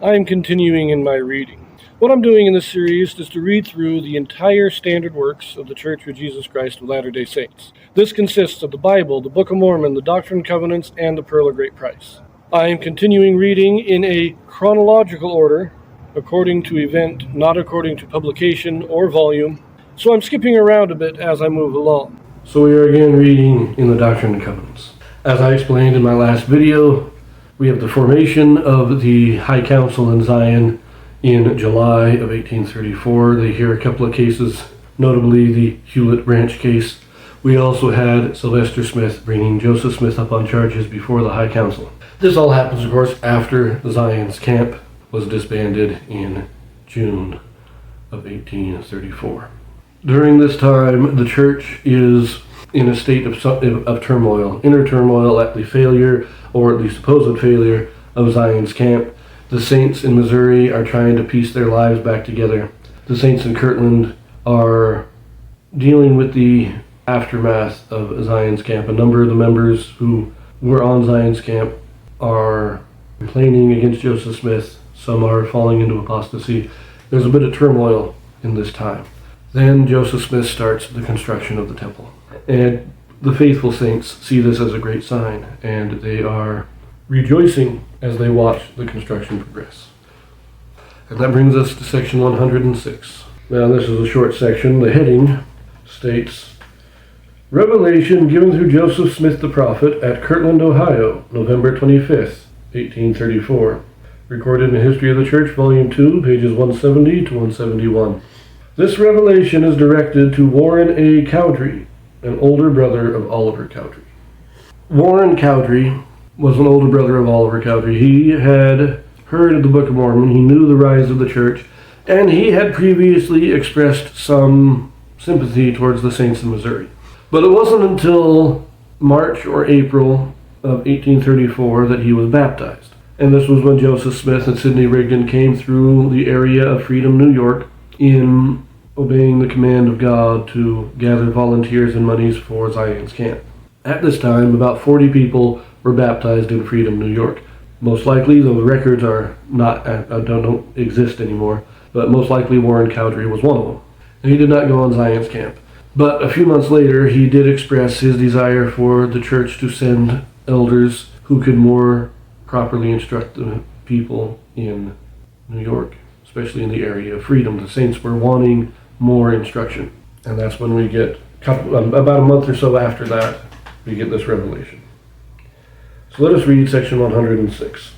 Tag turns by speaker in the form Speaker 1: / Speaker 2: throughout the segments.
Speaker 1: I am continuing in my reading. What I'm doing in this series is to read through the entire standard works of the Church of Jesus Christ of Latter-day Saints. This consists of the Bible, the Book of Mormon, the Doctrine and Covenants, and the Pearl of Great Price. I am continuing reading in a chronological order, according to event, not according to publication or volume, so I'm skipping around a bit as I move along. So we are again reading in the Doctrine and Covenants. As I explained in my last video, we have the formation of the High Council in Zion in July of 1834. They hear a couple of cases, notably the Hewlett Branch case. We also had Sylvester Smith bringing Joseph Smith up on charges before the High Council. This all happens, of course, after Zion's camp was disbanded in June of 1834. During this time, the church is in a state of turmoil, inner turmoil at the failure, or at least supposed failure, of Zion's camp. The saints in Missouri are trying to piece their lives back together. The saints in Kirtland are dealing with the aftermath of Zion's camp. A number of the members who were on Zion's camp are complaining against Joseph Smith. Some are falling into apostasy. There's a bit of turmoil in this time. Then Joseph Smith starts the construction of the temple. And the faithful saints see this as a great sign, and they are rejoicing as they watch the construction progress. And that brings us to section 106. Now, this is a short section. The heading states, Revelation given through Joseph Smith the prophet at Kirtland, Ohio, November 25th, 1834. Recorded in History of the Church, Volume 2, pages 170 to 171. This revelation is directed to Warren A. Cowdery, an older brother of Oliver Cowdery. Warren Cowdery was an older brother of Oliver Cowdery. He had heard of the Book of Mormon, he knew the rise of the church, and he had previously expressed some sympathy towards the saints in Missouri. But it wasn't until March or April of 1834 that he was baptized. And this was when Joseph Smith and Sidney Rigdon came through the area of Freedom, New York, in obeying the command of God to gather volunteers and monies for Zion's camp. At this time, about 40 people were baptized in Freedom, New York. Most likely, though the records are don't exist anymore, but most likely Warren Cowdery was one of them. And he did not go on Zion's camp. But a few months later, he did express his desire for the church to send elders who could more properly instruct the people in New York, especially in the area of Freedom. The saints were wanting more instruction. And that's when we get, about a month or so after that, we get this revelation. So let us read section 106.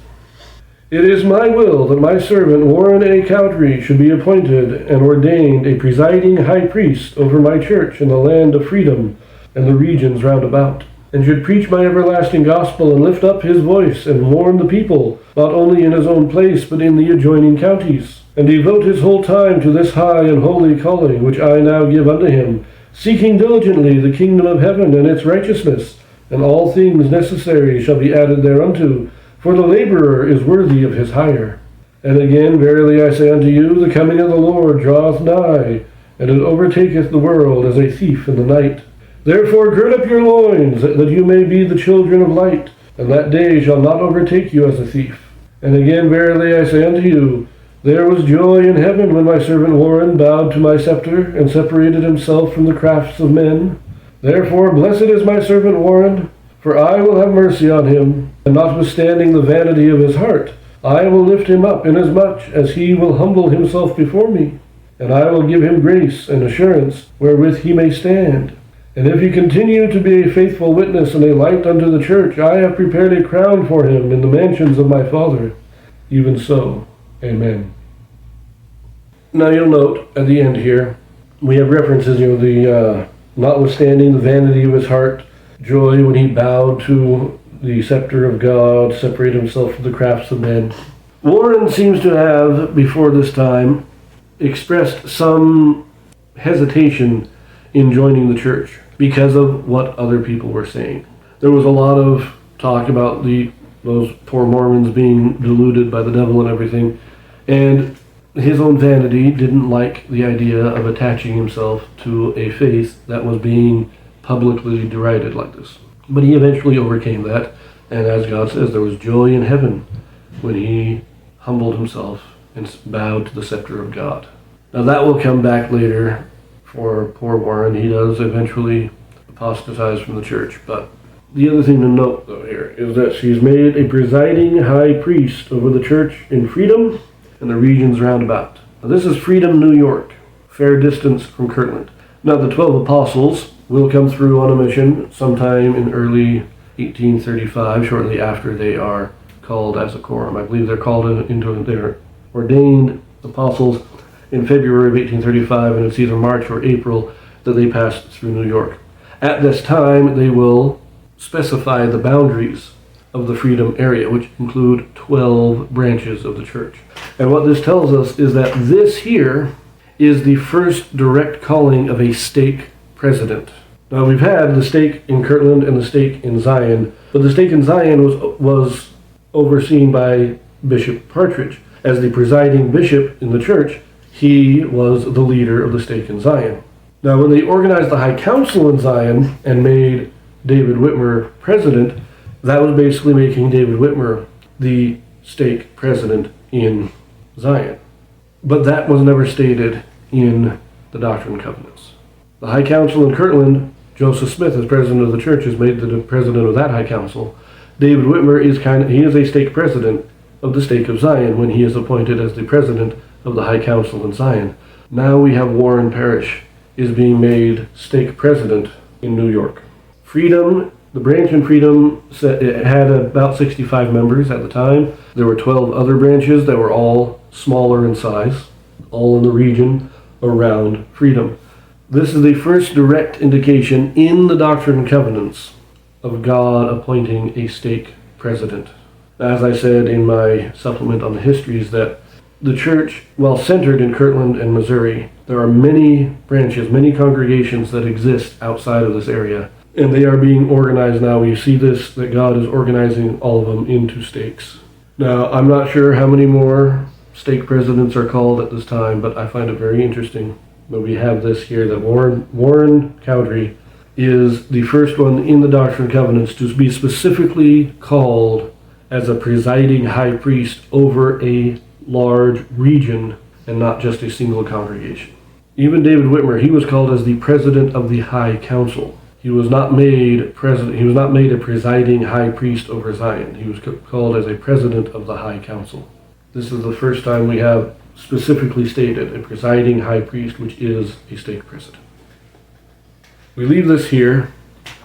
Speaker 1: It is my will that my servant Warren A. Cowdery should be appointed and ordained a presiding high priest over my church in the land of Freedom and the regions round about, and should preach my everlasting gospel and lift up his voice and warn the people, not only in his own place but in the adjoining counties, and devote his whole time to this high and holy calling which I now give unto him, seeking diligently the kingdom of heaven and its righteousness, and all things necessary shall be added thereunto, for the laborer is worthy of his hire. And again, verily I say unto you, the coming of the Lord draweth nigh, and it overtaketh the world as a thief in the night. Therefore gird up your loins, that you may be the children of light, and that day shall not overtake you as a thief. And again, verily I say unto you, there was joy in heaven when my servant Warren bowed to my scepter, and separated himself from the crafts of men. Therefore blessed is my servant Warren, for I will have mercy on him, and notwithstanding the vanity of his heart, I will lift him up inasmuch as he will humble himself before me, and I will give him grace and assurance wherewith he may stand. And if he continue to be a faithful witness and a light unto the church, I have prepared a crown for him in the mansions of my Father. Even so, amen. Now you'll note at the end here, we have references, the notwithstanding the vanity of his heart, joy when he bowed to the scepter of God, separated himself from the crafts of men. Warren seems to have, before this time, expressed some hesitation in joining the church because of what other people were saying. There was a lot of talk about those poor Mormons being deluded by the devil and everything, and his own vanity didn't like the idea of attaching himself to a faith that was being publicly derided like this. But he eventually overcame that, and as God says, there was joy in heaven when he humbled himself and bowed to the scepter of God. Now that will come back later for poor Warren. He does eventually apostatize from the church. But the other thing to note, though, here is that she's made a presiding high priest over the church in Freedom and the regions round about. Now this is Freedom, New York, fair distance from Kirtland. Now the 12 apostles will come through on a mission sometime in early 1835, shortly after they are called as a quorum. I believe they're called they're ordained apostles in February of 1835, and it's either March or April that they passed through New York. At this time, they will specify the boundaries of the Freedom area, which include 12 branches of the church. And what this tells us is that this here is the first direct calling of a stake president. Now we've had the stake in Kirtland and the stake in Zion, but the stake in Zion was overseen by Bishop Partridge. As the presiding bishop in the church, he was the leader of the stake in Zion. Now when they organized the High Council in Zion and made David Whitmer president, that was basically making David Whitmer the stake president in Zion. But that was never stated in the Doctrine and Covenants. The High Council in Kirtland, Joseph Smith, as president of the church, is made the president of that High Council. David Whitmer is a stake president of the stake of Zion when he is appointed as the president of the High Council in Zion. Now we have Warren Parish is being made stake president in New York. Freedom, the branch in Freedom, it had about 65 members at the time. There were 12 other branches that were all smaller in size, all in the region around Freedom. This is the first direct indication in the Doctrine and Covenants of God appointing a stake president. As I said in my supplement on the histories, that the church, while centered in Kirtland and Missouri, there are many branches, many congregations that exist outside of this area, and they are being organized now. We see this, that God is organizing all of them into stakes. Now, I'm not sure how many more stake presidents are called at this time, but I find it very interesting that we have this here, that Warren Cowdery is the first one in the Doctrine and Covenants to be specifically called as a presiding high priest over a large region and not just a single congregation. Even David Whitmer, he was called as the president of the High Council. He was not made president. He was not made a presiding high priest over Zion. He was called as a president of the High Council. This is the first time we have specifically stated a presiding high priest, which is a stake president. We leave this here.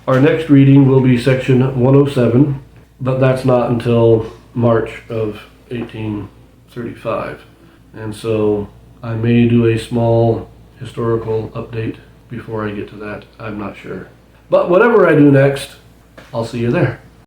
Speaker 1: Our next reading will be section 107, but that's not until March of 1835. And so I may do a small historical update before I get to that. I'm not sure. But whatever I do next, I'll see you there.